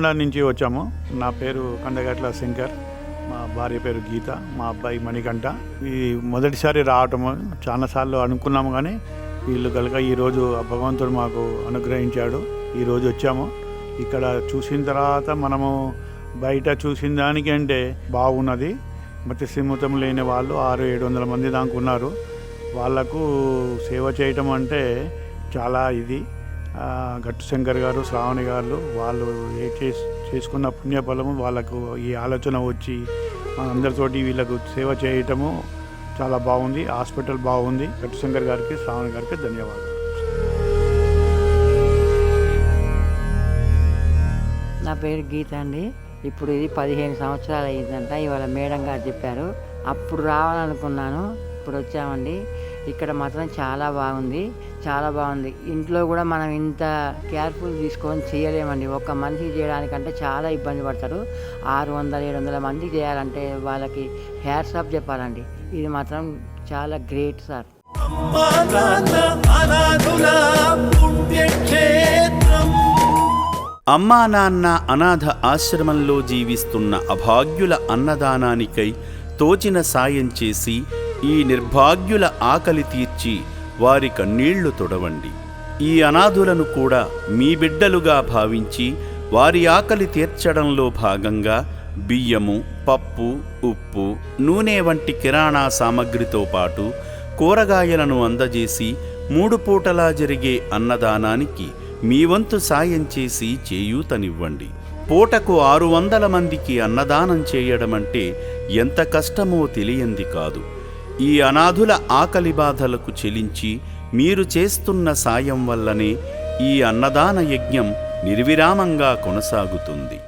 నల్గొండ నుంచి వచ్చాము. నా పేరు కండగట్ల శంకర్, మా భార్య పేరు గీత, మా అబ్బాయి మణికంఠ. ఈ మొదటిసారి రావటము, చాలాసార్లు అనుకున్నాము కానీ వీళ్ళు కనుక ఈరోజు భగవంతుడు మాకు అనుగ్రహించాడు. ఈరోజు వచ్చాము. ఇక్కడ చూసిన తర్వాత మనము బయట చూసిన దానికంటే బాగున్నది. మతి స్థిమితం లేని వాళ్ళు 600-700 మంది దాకా ఉన్నారు. వాళ్లకు సేవ చేయటం అంటే చాలా ఇది. గట్టు శంకర్ గారు, శ్రావణి గారు వాళ్ళు చేసుకున్న పుణ్యఫలము వాళ్ళకు ఈ ఆలోచన వచ్చి అందరితోటి వీళ్ళకు సేవ చేయటము చాలా బాగుంది. హాస్పిటల్ బాగుంది. గట్టు శంకర్ గారికి, శ్రావణి గారికి ధన్యవాదాలు. నా పేరు గీత అండి. ఇప్పుడు ఇది 15 సంవత్సరాలు అయ్యిందంట. ఇవాళ మేడం గారు చెప్పారు. అప్పుడు రావాలనుకున్నాను, ఇప్పుడు వచ్చామండి. ఇక్కడ మాత్రం చాలా బాగుంది, చాలా బాగుంది. ఇంట్లో కూడా మనం ఇంత కేర్ఫుల్ తీసుకొని చేయలేమండి. ఒక్క మనిషికి చేయడానికంటే చాలా ఇబ్బంది పడతారు. 600-700 మందికి చేయాలంటే వాళ్ళకి హ్యాట్స్ ఆఫ్ చెప్పాలండి. ఇది మాత్రం చాలా గ్రేట్ సార్. అమ్మా నాన్న అనాథ ఆశ్రమంలో జీవిస్తున్న అభాగ్యుల అన్నదానానికై తోచిన సాయం చేసి ఈ నిర్భాగ్యుల ఆకలి తీర్చి వారి కన్నీళ్లు తొడవండి. ఈ అనాథులను కూడా మీ బిడ్డలుగా భావించి వారి ఆకలి తీర్చడంలో భాగంగా బియ్యము, పప్పు, ఉప్పు, నూనె వంటి కిరాణా సామగ్రితో పాటు కూరగాయలను అందజేసి 3 పూటలా జరిగే అన్నదానానికి మీ వంతు సాయం చేసి చేయూతనివ్వండి. పూటకు 600 మందికి అన్నదానం చేయడమంటే ఎంత కష్టమో తెలియంది కాదు. ఈ అనాథుల ఆకలి బాధలకు చెలించి మీరు చేస్తున్న సాయం వల్లనే ఈ అన్నదాన యజ్ఞం నిర్విరామంగా కొనసాగుతుంది.